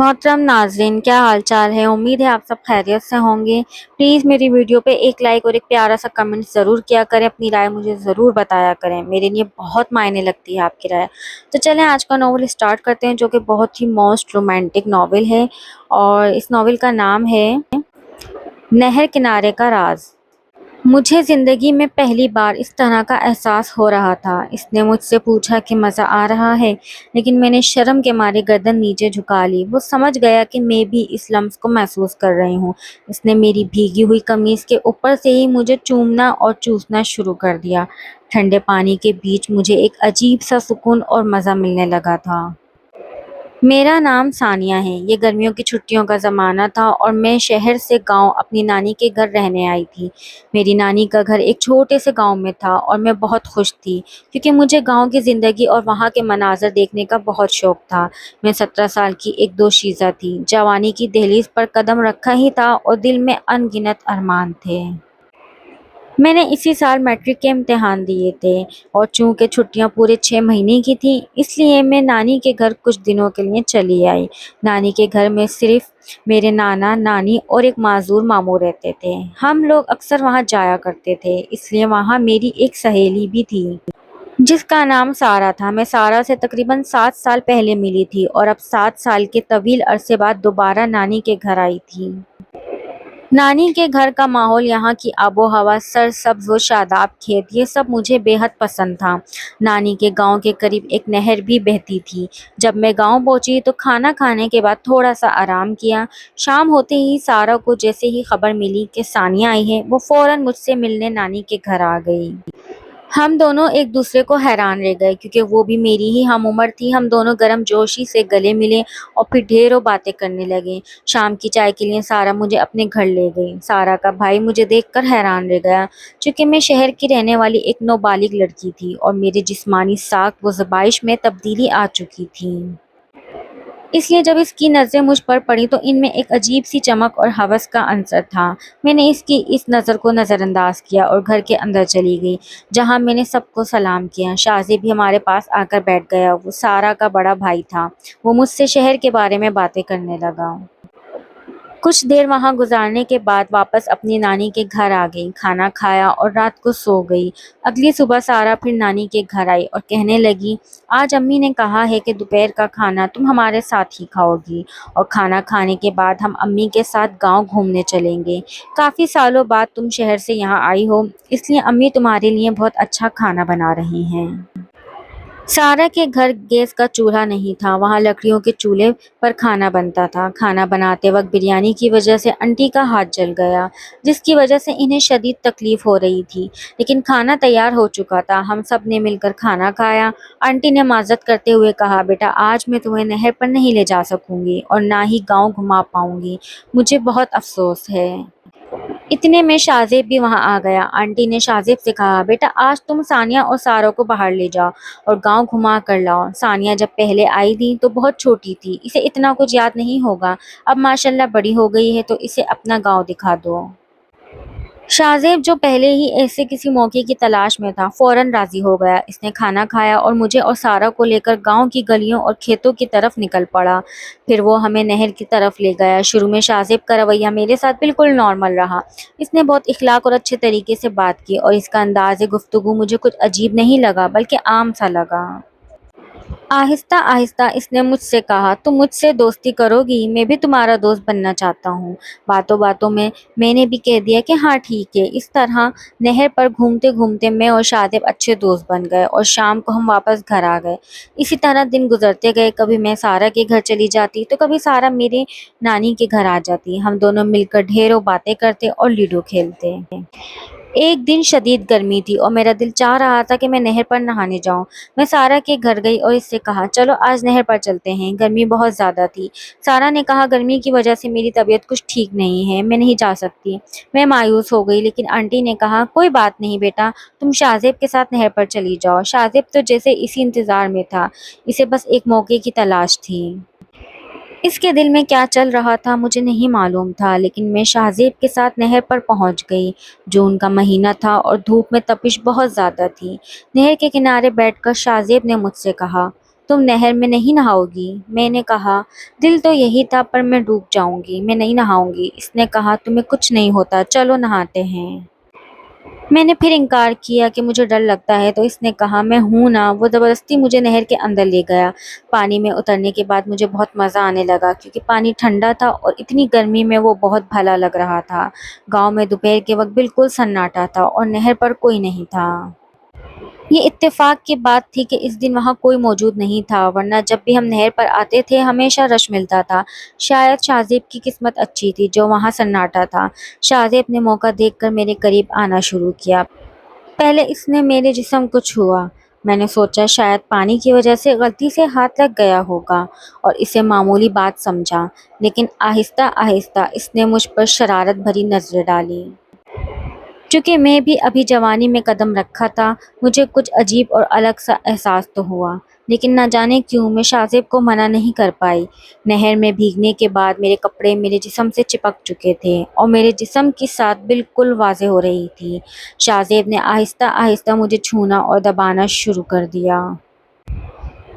मोहतरम नाजरीन, क्या हाल चाल है। उम्मीद है आप सब खैरियत से होंगे। प्लीज़ मेरी वीडियो पे एक लाइक और एक प्यारा सा कमेंट ज़रूर किया करें। अपनी राय मुझे ज़रूर बताया करें, मेरे लिए बहुत मायने लगती है आपकी राय। तो चलें आज का नॉवल स्टार्ट करते हैं, जो कि बहुत ही मोस्ट रोमांटिक नॉवल है। और इस नॉवल का नाम है नहर किनारे का राज। मुझे ज़िंदगी में पहली बार इस तरह का एहसास हो रहा था। इसने मुझसे पूछा कि मज़ा आ रहा है, लेकिन मैंने शर्म के मारे गर्दन नीचे झुका ली। वो समझ गया कि मैं भी इस लम्स को महसूस कर रही हूँ। इसने मेरी भीगी हुई कमीज़ के ऊपर से ही मुझे चूमना और चूसना शुरू कर दिया। ठंडे पानी के बीच मुझे एक अजीब सा सुकून और मज़ा मिलने लगा था। मेरा नाम सानिया है। ये गर्मियों की छुट्टियों का ज़माना था और मैं शहर से गांव अपनी नानी के घर रहने आई थी। मेरी नानी का घर एक छोटे से गांव में था और मैं बहुत खुश थी, क्योंकि मुझे गांव की ज़िंदगी और वहाँ के मनाज़र देखने का बहुत शौक़ था। मैं 17 साल की एक दोशीज़ा थी। जवानी की दहलीज पर कदम रखा ही था और दिल में अनगिनत अरमान थे। मैंने इसी साल मैट्रिक के इम्तिहान दिए थे और चूंकि छुट्टियां पूरे 6 महीने की थी, इसलिए मैं नानी के घर कुछ दिनों के लिए चली आई। नानी के घर में सिर्फ मेरे नाना नानी और एक मासूर मामू रहते थे। हम लोग अक्सर वहां जाया करते थे, इसलिए वहां मेरी एक सहेली भी थी जिसका नाम सारा था। मैं सारा से तकरीबन 7 साल पहले मिली थी और अब 7 साल के तवील अरसे बाद दोबारा नानी के घर आई थी। नानी के घर का माहौल, यहाँ की आबो हवा, सरसब्ज व शादाब खेत, ये सब मुझे बेहद पसंद था। नानी के गांव के करीब एक नहर भी बहती थी। जब मैं गांव पहुंची तो खाना खाने के बाद थोड़ा सा आराम किया। शाम होते ही सारा को जैसे ही खबर मिली कि सानिया आई है, वो फौरन मुझसे मिलने नानी के घर आ गई। हम दोनों एक दूसरे को हैरान रह गए, क्योंकि वो भी मेरी ही हम उम्र थी। हम दोनों गर्मजोशी से गले मिले और फिर ढेरों बातें करने लगे। शाम की चाय के लिए सारा मुझे अपने घर ले गई। सारा का भाई मुझे देखकर हैरान रह गया, क्योंकि मैं शहर की रहने वाली एक नाबालिग लड़की थी और मेरे जिस्मानी साख व ज़बाइश में तब्दीली आ चुकी थी। इसलिए जब इसकी नज़रें मुझ पर पड़ी तो इनमें एक अजीब सी चमक और हवस का अंसर था। मैंने इसकी इस नज़र को नज़रअंदाज किया और घर के अंदर चली गई, जहां मैंने सबको सलाम किया। शाज़ी भी हमारे पास आकर बैठ गया। वो सारा का बड़ा भाई था। वो मुझसे शहर के बारे में बातें करने लगा। कुछ देर वहां गुजारने के बाद वापस अपनी नानी के घर आ गई, खाना खाया और रात को सो गई। अगली सुबह सारा फिर नानी के घर आई और कहने लगी, आज अम्मी ने कहा है कि दोपहर का खाना तुम हमारे साथ ही खाओगी, और खाना खाने के बाद हम अम्मी के साथ गांव घूमने चलेंगे। काफ़ी सालों बाद तुम शहर से यहाँ आई हो, इसलिए अम्मी तुम्हारे लिए बहुत अच्छा खाना बना रही हैं। सारा के घर गैस का चूल्हा नहीं था। वहाँ लकड़ियों के चूल्हे पर खाना बनता था। खाना बनाते वक्त बिरयानी की वजह से आंटी का हाथ जल गया, जिसकी वजह से इन्हें शदीद तकलीफ हो रही थी। लेकिन खाना तैयार हो चुका था। हम सब ने मिलकर खाना खाया। आंटी ने माजरत करते हुए कहा, बेटा आज मैं तुम्हें नहर पर नहीं ले जा सकूंगी और ना ही गाँव घुमा पाऊंगी। मुझे बहुत अफसोस है। इतने में शाहजेब भी वहां आ गया। आंटी ने शाहजेब से कहा, बेटा आज तुम सानिया और सारा को बाहर ले जाओ और गांव घुमा कर लाओ। सानिया जब पहले आई थी तो बहुत छोटी थी, इसे इतना कुछ याद नहीं होगा। अब माशाल्लाह बड़ी हो गई है, तो इसे अपना गांव दिखा दो। शाहजेब, जो पहले ही ऐसे किसी मौके की तलाश में था, फौरन राजी हो गया। इसने खाना खाया और मुझे और सारा को लेकर गांव की गलियों और खेतों की तरफ निकल पड़ा। फिर वो हमें नहर की तरफ ले गया। शुरू में शाहजेब का रवैया मेरे साथ बिल्कुल नॉर्मल रहा। इसने बहुत इखलाक और अच्छे तरीके से बात की और इसका अंदाज़ गुफ्तगू मुझे कुछ अजीब नहीं लगा, बल्कि आम सा लगा। आहिस्ता आहिस्ता इसने मुझसे कहा, तुम मुझसे दोस्ती करोगी? मैं भी तुम्हारा दोस्त बनना चाहता हूँ। बातों बातों में मैंने भी कह दिया कि हाँ ठीक है। इस तरह नहर पर घूमते घूमते मैं और शादेब अच्छे दोस्त बन गए और शाम को हम वापस घर आ गए। इसी तरह दिन गुजरते गए। कभी मैं सारा के घर चली जाती तो कभी सारा मेरे नानी के घर आ जाती। हम दोनों मिलकर ढेरों बातें करते और लूडो खेलते। एक दिन शदीद गर्मी थी और मेरा दिल चाह रहा था कि मैं नहर पर नहाने जाऊं। मैं सारा के घर गई और इससे कहा, चलो आज नहर पर चलते हैं। गर्मी बहुत ज़्यादा थी। सारा ने कहा, गर्मी की वजह से मेरी तबीयत कुछ ठीक नहीं है, मैं नहीं जा सकती। मैं मायूस हो गई, लेकिन आंटी ने कहा, कोई बात नहीं बेटा, तुम शाहजेब के साथ नहर पर चली जाओ। शाहजेब तो जैसे इसी इंतज़ार में था। इसे बस एक मौके की तलाश थी। इसके दिल में क्या चल रहा था मुझे नहीं मालूम था, लेकिन मैं शाहजेब के साथ नहर पर पहुंच गई। जून का महीना था और धूप में तपिश बहुत ज़्यादा थी। नहर के किनारे बैठकर शाहजेब ने मुझसे कहा, تم نہر میں نہیں نہاؤگی؟ میں نے کہا دل تو یہی تھا پر میں ڈوب جاؤں گی، میں نہیں نہاؤں گی۔ اس نے کہا تمہیں کچھ نہیں ہوتا، چلو نہاتے ہیں۔ میں نے پھر انکار کیا کہ مجھے ڈر لگتا ہے تو اس نے کہا میں ہوں نا۔ وہ زبردستی مجھے نہر کے اندر لے گیا۔ پانی میں اترنے کے بعد مجھے بہت مزہ آنے لگا کیونکہ پانی ٹھنڈا تھا اور اتنی گرمی میں وہ بہت بھلا لگ رہا تھا۔ گاؤں میں دوپہر کے وقت بالکل سناٹا تھا اور نہر پر کوئی نہیں تھا۔ یہ اتفاق کی بات تھی کہ اس دن وہاں کوئی موجود نہیں تھا، ورنہ جب بھی ہم نہر پر آتے تھے ہمیشہ رش ملتا تھا۔ شاید شاہزیب کی قسمت اچھی تھی جو وہاں سناٹا تھا۔ شاہزیب نے موقع دیکھ کر میرے قریب آنا شروع کیا۔ پہلے اس نے میرے جسم کو چھوا۔ میں نے سوچا شاید پانی کی وجہ سے غلطی سے ہاتھ لگ گیا ہوگا اور اسے معمولی بات سمجھا، لیکن آہستہ آہستہ اس نے مجھ پر شرارت بھری نظریں ڈالی۔ چونکہ میں بھی ابھی جوانی میں قدم رکھا تھا، مجھے کچھ عجیب اور الگ سا احساس تو ہوا، لیکن نہ جانے کیوں میں شاہزیب کو منع نہیں کر پائی۔ نہر میں بھیگنے کے بعد میرے کپڑے میرے جسم سے چپک چکے تھے اور میرے جسم کی ساتھ بالکل واضح ہو رہی تھی۔ شاہزیب نے آہستہ آہستہ مجھے چھونا اور دبانا شروع کر دیا۔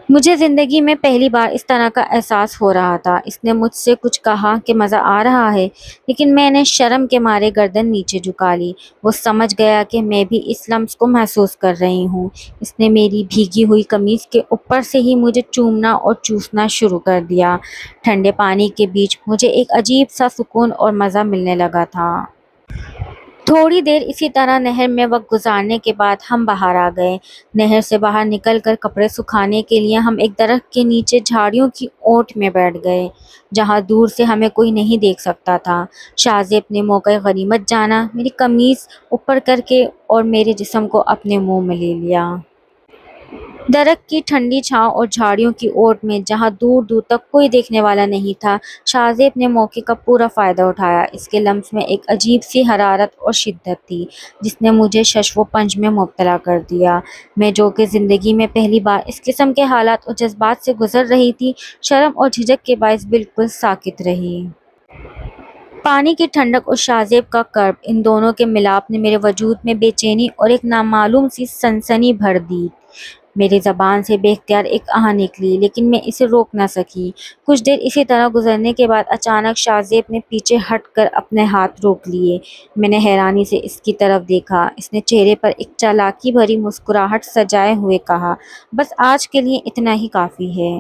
مجھے زندگی میں پہلی بار اس طرح کا احساس ہو رہا تھا۔ اس نے مجھ سے کچھ کہا کہ مزہ آ رہا ہے، لیکن میں نے شرم کے مارے گردن نیچے جھکا لی۔ وہ سمجھ گیا کہ میں بھی اس لمس کو محسوس کر رہی ہوں۔ اس نے میری بھیگی ہوئی قمیض کے اوپر سے ہی مجھے چومنا اور چوسنا شروع کر دیا۔ ٹھنڈے پانی کے بیچ مجھے ایک عجیب سا سکون اور مزہ ملنے لگا تھا۔ تھوڑی دیر اسی طرح نہر میں وقت گزارنے کے بعد ہم باہر آ گئے۔ نہر سے باہر نکل کر کپڑے سکھانے کے لیے ہم ایک درخت کے نیچے جھاڑیوں کی اوٹ میں بیٹھ گئے، جہاں دور سے ہمیں کوئی نہیں دیکھ سکتا تھا۔ شاہزیب نے موقع غنیمت جانا، میری قمیض اوپر کر کے اور میرے جسم کو اپنے منہ میں لے لیا۔ درخت کی ٹھنڈی چھاؤں اور جھاڑیوں کی اوٹ میں جہاں دور دور تک کوئی دیکھنے والا نہیں تھا، شاہزیب نے موقع کا پورا فائدہ اٹھایا۔ اس کے لمس میں ایک عجیب سی حرارت اور شدت تھی جس نے مجھے شش و پنج میں مبتلا کر دیا۔ میں جو کہ زندگی میں پہلی بار اس قسم کے حالات اور جذبات سے گزر رہی تھی، شرم اور جھجک کے باعث بالکل ساکت رہی۔ پانی کی ٹھنڈک اور شاہزیب کا قرب، ان دونوں کے ملاپ نے میرے وجود میں بے چینی اور ایک نامعلوم سی سنسنی بھر دی۔ میری زبان سے بے اختیار ایک آہ نکلی، لیکن میں اسے روک نہ سکی۔ کچھ دیر اسی طرح گزرنے کے بعد اچانک شاہزیب نے پیچھے ہٹ کر اپنے ہاتھ روک لیے۔ میں نے حیرانی سے اس کی طرف دیکھا۔ اس نے چہرے پر ایک چالاکی بھری مسکراہٹ سجائے ہوئے کہا، بس آج کے لیے اتنا ہی کافی ہے۔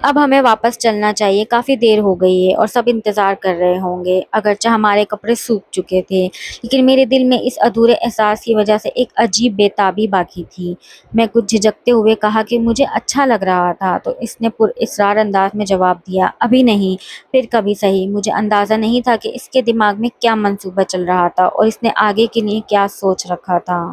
اب ہمیں واپس چلنا چاہیے، کافی دیر ہو گئی ہے اور سب انتظار کر رہے ہوں گے۔ اگرچہ ہمارے کپڑے سوکھ چکے تھے، لیکن میرے دل میں اس ادھورے احساس کی وجہ سے ایک عجیب بے تابی باقی تھی۔ میں کچھ جھجکتے ہوئے کہا کہ مجھے اچھا لگ رہا تھا، تو اس نے پر اصرار انداز میں جواب دیا، ابھی نہیں، پھر کبھی صحیح۔ مجھے اندازہ نہیں تھا کہ اس کے دماغ میں کیا منصوبہ چل رہا تھا اور اس نے آگے کے لیے کیا سوچ رکھا تھا۔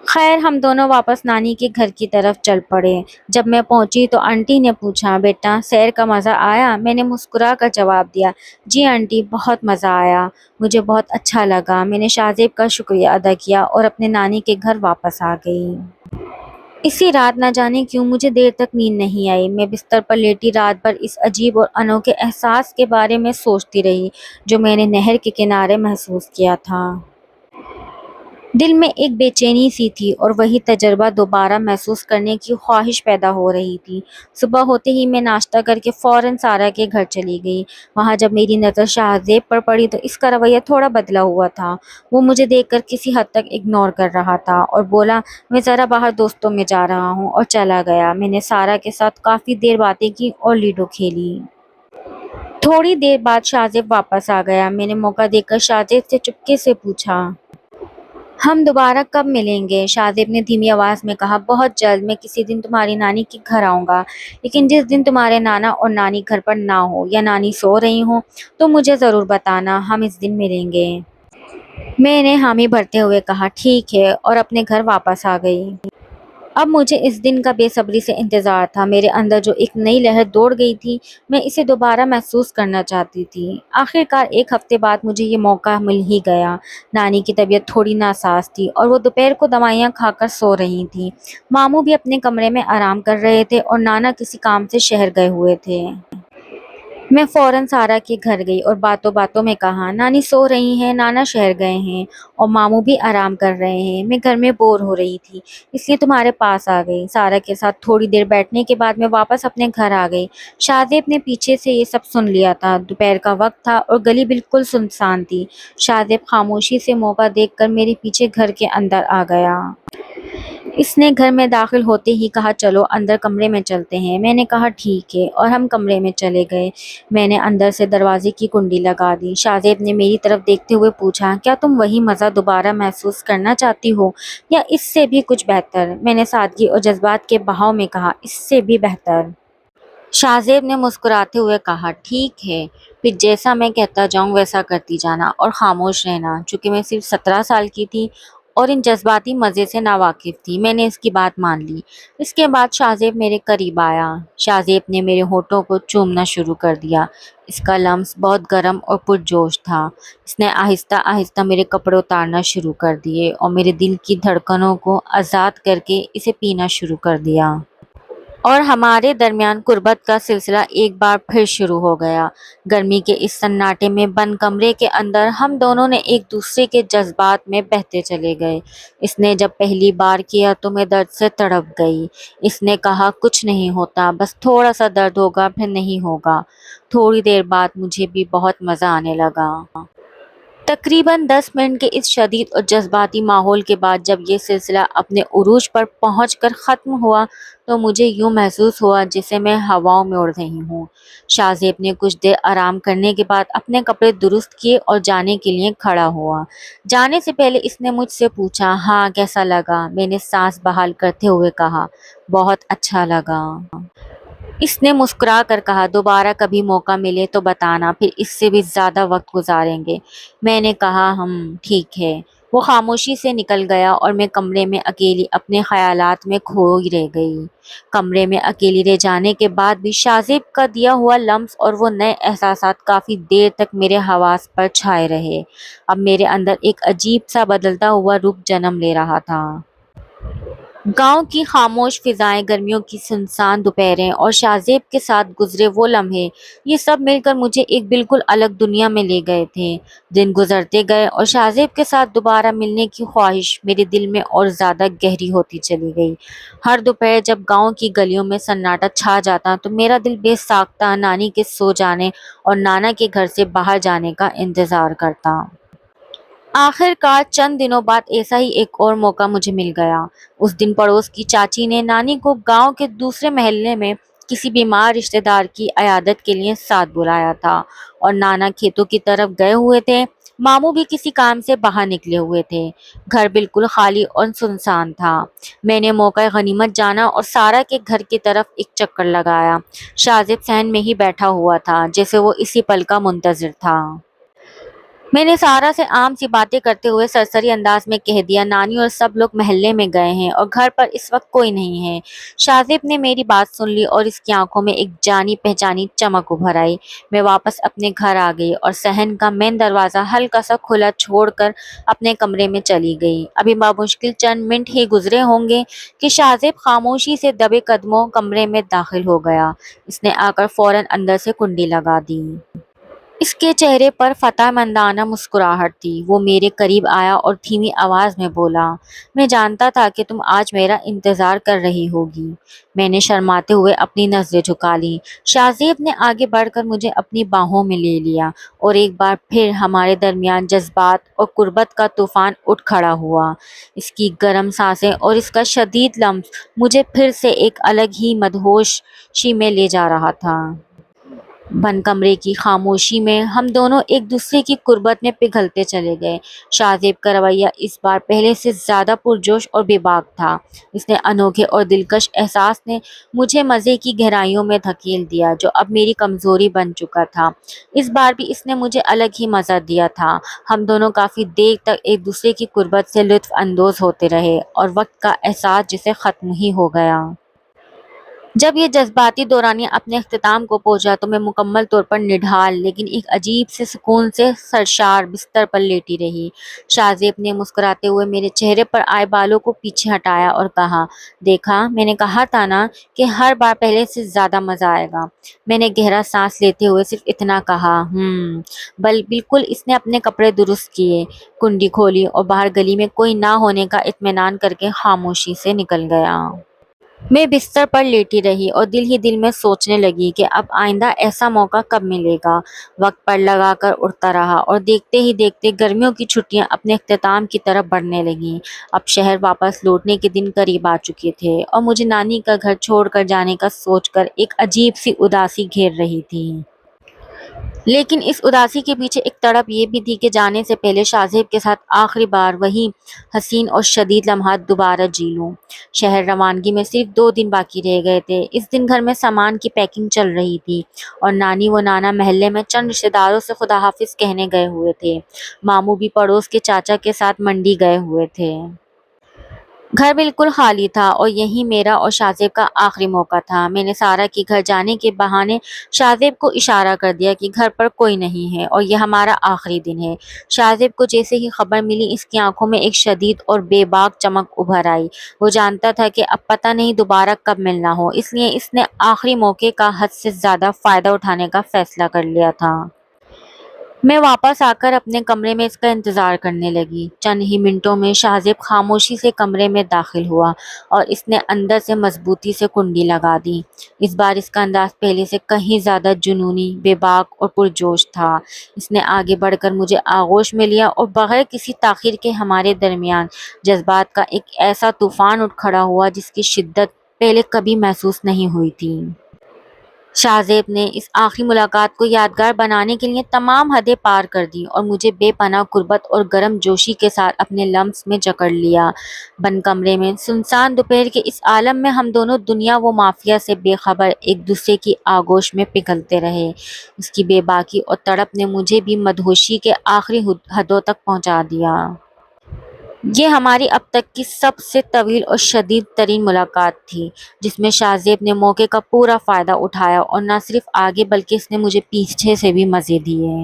خیر ہم دونوں واپس نانی کے گھر کی طرف چل پڑے۔ جب میں پہنچی تو آنٹی نے پوچھا، بیٹا سیر کا مزہ آیا؟ میں نے مسکرا کر جواب دیا، جی آنٹی بہت مزہ آیا، مجھے بہت اچھا لگا۔ میں نے شاہزیب کا شکریہ ادا کیا اور اپنے نانی کے گھر واپس آ گئی۔ اسی رات نہ جانے کیوں مجھے دیر تک نیند نہیں آئی۔ میں بستر پر لیٹی رات بھر اس عجیب اور انوکھے احساس کے بارے میں سوچتی رہی جو میں نے نہر کے کنارے محسوس کیا تھا۔ دل میں ایک بے چینی سی تھی اور وہی تجربہ دوبارہ محسوس کرنے کی خواہش پیدا ہو رہی تھی۔ صبح ہوتے ہی میں ناشتہ کر کے فوراً سارا کے گھر چلی گئی۔ وہاں جب میری نظر شاہزیب پر پڑی تو اس کا رویہ تھوڑا بدلا ہوا تھا۔ وہ مجھے دیکھ کر کسی حد تک اگنور کر رہا تھا اور بولا، میں ذرا باہر دوستوں میں جا رہا ہوں، اور چلا گیا۔ میں نے سارا کے ساتھ کافی دیر باتیں کی اور لیڈو کھیلی۔ تھوڑی دیر بعد شاہزیب واپس آ گیا۔ میں نے موقع دیکھ کر شاہزیب سے چپکے سے پوچھا، ہم دوبارہ کب ملیں گے؟ شاہزیب نے دھیمی آواز میں کہا، بہت جلد، میں کسی دن تمہاری نانی کے گھر آؤں گا، لیکن جس دن تمہارے نانا اور نانی گھر پر نہ ہو یا نانی سو رہی ہوں تو مجھے ضرور بتانا، ہم اس دن ملیں گے۔ میں نے حامی بھرتے ہوئے کہا، ٹھیک ہے، اور اپنے گھر واپس آ گئی۔ اب مجھے اس دن کا بے صبری سے انتظار تھا۔ میرے اندر جو ایک نئی لہر دوڑ گئی تھی، میں اسے دوبارہ محسوس کرنا چاہتی تھی۔ آخرکار ایک ہفتے بعد مجھے یہ موقع مل ہی گیا۔ نانی کی طبیعت تھوڑی ناساز تھی اور وہ دوپہر کو دوائیاں کھا کر سو رہی تھیں۔ ماموں بھی اپنے کمرے میں آرام کر رہے تھے اور نانا کسی کام سے شہر گئے ہوئے تھے۔ मैं फौरन सारा के घर गई और बातों बातों में कहा, नानी सो रही हैं, नाना शहर गए हैं और मामू भी आराम कर रहे हैं। मैं घर में बोर हो रही थी, इसलिए तुम्हारे पास आ गई। सारा के साथ थोड़ी देर बैठने के बाद मैं वापस अपने घर आ गई। शाहजेब ने पीछे से ये सब सुन लिया था। दोपहर का वक्त था और गली बिल्कुल सुनसान थी। शाहजेब खामोशी से मौका देखकर मेरे पीछे घर के अंदर आ गया। इसने घर में दाखिल होते ही कहा, चलो अंदर कमरे में चलते हैं। मैंने कहा ठीक है और हम कमरे में चले गए। मैंने अंदर से दरवाजे की कुंडी लगा दी। शाहजेब ने मेरी तरफ देखते हुए पूछा, क्या तुम वही मज़ा दोबारा महसूस करना चाहती हो या इससे भी कुछ बेहतर? मैंने सादगी और जज्बात के बहाव में कहा, इससे भी बेहतर। शाहजेब ने मुस्कुराते हुए कहा, ठीक है, फिर जैसा मैं कहता जाऊं वैसा करती जाना और खामोश रहना। चूंकि मैं सिर्फ 17 साल की थी और इन जज्बाती मज़े से नावाकिफ थी, मैंने इसकी बात मान ली। इसके बाद शाहजेब मेरे करीब आया। शाहजेब ने मेरे होठों को चूमना शुरू कर दिया। इसका लम्स बहुत गर्म और पुरजोश था। इसने आहिस्ता आहिस्ता मेरे कपड़े उतारना शुरू कर दिए और मेरे दिल की धड़कनों को आज़ाद करके इसे पीना शुरू कर दिया। और हमारे दरमियान कुर्बत का सिलसिला एक बार फिर शुरू हो गया। गर्मी के इस सन्नाटे में बंद कमरे के अंदर हम दोनों ने एक दूसरे के जज्बात में बहते चले गए। इसने जब पहली बार किया तो मैं दर्द से तड़प गई। इसने कहा, कुछ नहीं होता, बस थोड़ा सा दर्द होगा, फिर नहीं होगा। थोड़ी देर बाद मुझे भी बहुत मज़ा आने लगा। तकरीबन 10 मिनट के इस शदीद और जज्बाती माहौल के बाद जब ये सिलसिला अपने उरूज पर पहुंचकर ख़त्म हुआ तो मुझे यूं महसूस हुआ जैसे मैं हवाओं में उड़ रही हूँ। शाहजेब ने कुछ देर आराम करने के बाद अपने कपड़े दुरुस्त किए और जाने के लिए खड़ा हुआ। जाने से पहले इसने मुझसे पूछा, हाँ कैसा लगा? मैंने सांस बहाल करते हुए कहा, बहुत अच्छा लगा। इसने मुस्कुरा कर कहा, दोबारा कभी मौका मिले तो बताना, फिर इससे भी ज़्यादा वक्त गुजारेंगे। मैंने कहा, हम ठीक है। वो खामोशी से निकल गया और मैं कमरे में अकेली अपने ख्यालात में खोई रह गई। कमरे में अकेली रह जाने के बाद भी शाहजेब का दिया हुआ लम्स और वो नए एहसासात काफ़ी देर तक मेरे हवास पर छाए रहे। अब मेरे अंदर एक अजीब सा बदलता हुआ रूप जन्म ले रहा था। गांव की खामोश फिजाएं, गर्मियों की सुनसान दोपहरें और शाहजेब के साथ गुजरे वो लम्हे, ये सब मिलकर मुझे एक बिल्कुल अलग दुनिया में ले गए थे। दिन गुजरते गए और शाहजेब के साथ दोबारा मिलने की ख्वाहिश मेरे दिल में और ज़्यादा गहरी होती चली गई। हर दोपहर जब गांव की गलियों में सन्नाटा छा जाता तो मेरा दिल बेसाख्ता नानी के सो जाने और नाना के घर से बाहर जाने का इंतज़ार करता। आखिरकार चंद दिनों बाद ऐसा ही एक और मौका मुझे मिल गया। उस दिन पड़ोस की चाची ने नानी को गांव के दूसरे मोहल्ले में किसी बीमार रिश्तेदार की अयादत के लिए साथ बुलाया था और नाना खेतों की तरफ गए हुए थे। मामू भी किसी काम से बाहर निकले हुए थे। घर बिल्कुल खाली और सुनसान था। मैंने मौका गनीमत जाना और सारा के घर की तरफ एक चक्कर लगाया। शाहजेब सहन में ही बैठा हुआ था, जैसे वो इसी पल का मुंतजिर था। मैंने सारा से आम सी बातें करते हुए सरसरी अंदाज में कह दिया, नानी और सब लोग महल्ले में गए हैं और घर पर इस वक्त कोई नहीं है। शाहजेब ने मेरी बात सुन ली और इसकी आंखों में एक जानी पहचानी चमक उभर आई। मैं वापस अपने घर आ गई और सहन का मेन दरवाज़ा हल्का सा खुला छोड़कर अपने कमरे में चली गई। अभी बामुश्किल चंद मिनट ही गुजरे होंगे कि शाहजेब खामोशी से दबे कदमों कमरे में दाखिल हो गया। इसने आकर फौरन अंदर से कुंडी लगा दी। इसके चेहरे पर फतहमंदाना मुस्कुराहट थी। वो मेरे करीब आया और धीमी आवाज में बोला, मैं जानता था कि तुम आज मेरा इंतजार कर रही होगी। मैंने शर्माते हुए अपनी नजरें झुका ली। शाहजेब ने आगे बढ़कर मुझे अपनी बाहों में ले लिया और एक बार फिर हमारे दरमियान जज्बात और कुर्बत का तूफान उठ खड़ा हुआ। इसकी गर्म सांसें और इसका शदीद लम्स मुझे फिर से एक अलग ही मदहोशी में ले जा रहा था। बंद कमरे की खामोशी में हम दोनों एक दूसरे की कुर्बत में पिघलते चले गए। शाहजेब का रवैया इस बार पहले से ज़्यादा पुरजोश और बेबाक था। इसने अनोखे और दिलकश एहसास ने मुझे मज़े की गहराइयों में धकेल दिया जो अब मेरी कमज़ोरी बन चुका था। इस बार भी इसने मुझे अलग ही मज़ा दिया था। हम दोनों काफ़ी देर तक एक दूसरे की कुर्बत से लुत्फ़ अंदोज़ होते रहे और वक्त का एहसास जिसे ख़त्म ही हो गया। جب یہ جذباتی دورانیہ اپنے اختتام کو پہنچا تو میں مکمل طور پر نڈھال لیکن ایک عجیب سے سکون سے سرشار بستر پر لیٹی رہی۔ شاہ زیب نے مسکراتے ہوئے میرے چہرے پر آئے بالوں کو پیچھے ہٹایا اور کہا، دیکھا میں نے کہا تھا نا کہ ہر بار پہلے سے زیادہ مزہ آئے گا۔ میں نے گہرا سانس لیتے ہوئے صرف اتنا کہا، بالکل۔ اس نے اپنے کپڑے درست کیے، کنڈی کھولی اور باہر گلی میں کوئی نہ ہونے کا اطمینان کر کے خاموشی سے نکل گیا۔ میں بستر پر لیٹی رہی اور دل ہی دل میں سوچنے لگی کہ اب آئندہ ایسا موقع کب ملے گا۔ وقت پر لگا کر اڑتا رہا اور دیکھتے ہی دیکھتے گرمیوں کی چھٹیاں اپنے اختتام کی طرف بڑھنے لگیں۔ اب شہر واپس لوٹنے کے دن قریب آ چکے تھے اور مجھے نانی کا گھر چھوڑ کر جانے کا سوچ کر ایک عجیب سی اداسی گھیر رہی تھی۔ لیکن اس اداسی کے پیچھے ایک تڑپ یہ بھی تھی کہ جانے سے پہلے شاہ زیب کے ساتھ آخری بار وہی حسین اور شدید لمحات دوبارہ جی لوں۔ شہر روانگی میں صرف 2 دن باقی رہ گئے تھے۔ اس دن گھر میں سامان کی پیکنگ چل رہی تھی اور نانی و نانا محلے میں چند رشتہ داروں سے خدا حافظ کہنے گئے ہوئے تھے۔ ماموں بھی پڑوس کے چاچا کے ساتھ منڈی گئے ہوئے تھے۔ گھر بالکل خالی تھا اور یہی میرا اور شاہ زیب کا آخری موقع تھا۔ میں نے سارا کے گھر جانے کے بہانے شاہ زیب کو اشارہ کر دیا کہ گھر پر کوئی نہیں ہے اور یہ ہمارا آخری دن ہے۔ شاہ زیب کو جیسے ہی خبر ملی اس کی آنکھوں میں ایک شدید اور بے باک چمک ابھر آئی۔ وہ جانتا تھا کہ اب پتہ نہیں دوبارہ کب ملنا ہو، اس لیے اس نے آخری موقع کا حد سے زیادہ فائدہ اٹھانے کا فیصلہ کر لیا تھا۔ میں واپس آ کر اپنے کمرے میں اس کا انتظار کرنے لگی۔ چند ہی منٹوں میں شاہ زیب خاموشی سے کمرے میں داخل ہوا اور اس نے اندر سے مضبوطی سے کنڈی لگا دی۔ اس بار اس کا انداز پہلے سے کہیں زیادہ جنونی، بے باک اور پرجوش تھا۔ اس نے آگے بڑھ کر مجھے آغوش میں لیا اور بغیر کسی تاخیر کے ہمارے درمیان جذبات کا ایک ایسا طوفان اٹھ کھڑا ہوا جس کی شدت پہلے کبھی محسوس نہیں ہوئی تھی۔ شاہ زیب نے اس آخری ملاقات کو یادگار بنانے کے لیے تمام حدیں پار کر دیں اور مجھے بے پناہ قربت اور گرم جوشی کے ساتھ اپنے لمس میں جکڑ لیا۔ بند کمرے میں سنسان دوپہر کے اس عالم میں ہم دونوں دنیا و مافیا سے بے خبر ایک دوسرے کی آغوش میں پگھلتے رہے۔ اس کی بے باکی اور تڑپ نے مجھے بھی مدہوشی کے آخری حدوں تک پہنچا دیا۔ یہ ہماری اب تک کی سب سے طویل اور شدید ترین ملاقات تھی، جس میں شاہ زیب نے موقع کا پورا فائدہ اٹھایا اور نہ صرف آگے بلکہ اس نے مجھے پیچھے سے بھی مزے دیے۔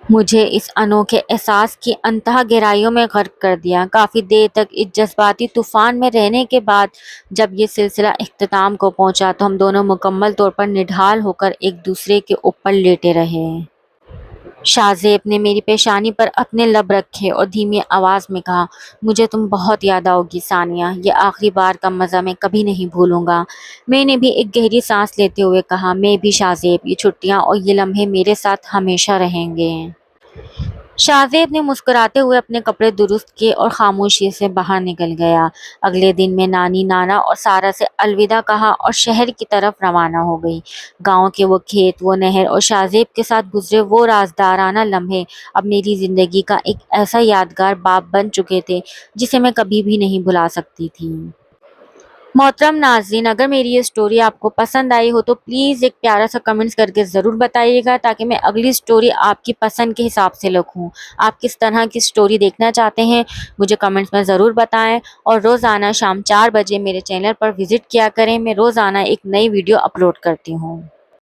مجھے اس انوکھے احساس کی انتہا گہرائیوں میں غرق کر دیا۔ کافی دیر تک اس جذباتی طوفان میں رہنے کے بعد جب یہ سلسلہ اختتام کو پہنچا تو ہم دونوں مکمل طور پر نڈھال ہو کر ایک دوسرے کے اوپر لیٹے رہے۔ شاہ زیب نے میری پیشانی پر اپنے لب رکھے اور دھیمی آواز میں کہا، مجھے تم بہت یاد آؤ گی ثانیہ، یہ آخری بار کا مزہ میں کبھی نہیں بھولوں گا۔ میں نے بھی ایک گہری سانس لیتے ہوئے کہا، میں بھی شاہ زیب، یہ چھٹیاں اور یہ لمحے میرے ساتھ ہمیشہ رہیں گے۔ شاہ زیب نے مسکراتے ہوئے اپنے کپڑے درست کیے اور خاموشی سے باہر نکل گیا۔ اگلے دن میں نانی، نانا اور سارا سے الوداع کہا اور شہر کی طرف روانہ ہو گئی۔ گاؤں کے وہ کھیت، وہ نہر اور شاہ زیب کے ساتھ گزرے وہ رازدارانہ لمحے اب میری زندگی کا ایک ایسا یادگار باب بن چکے تھے جسے میں کبھی بھی نہیں بھلا سکتی تھی۔ محترم ناظرین، اگر میری یہ سٹوری آپ کو پسند آئی ہو تو پلیز ایک پیارا سا کمنٹس کر کے ضرور بتائیے گا تاکہ میں اگلی سٹوری آپ کی پسند کے حساب سے لکھوں۔ آپ کس طرح کی سٹوری دیکھنا چاہتے ہیں مجھے کمنٹس میں ضرور بتائیں، اور روزانہ شام 4 بجے میرے چینل پر وزٹ کیا کریں۔ میں روزانہ ایک نئی ویڈیو اپلوڈ کرتی ہوں۔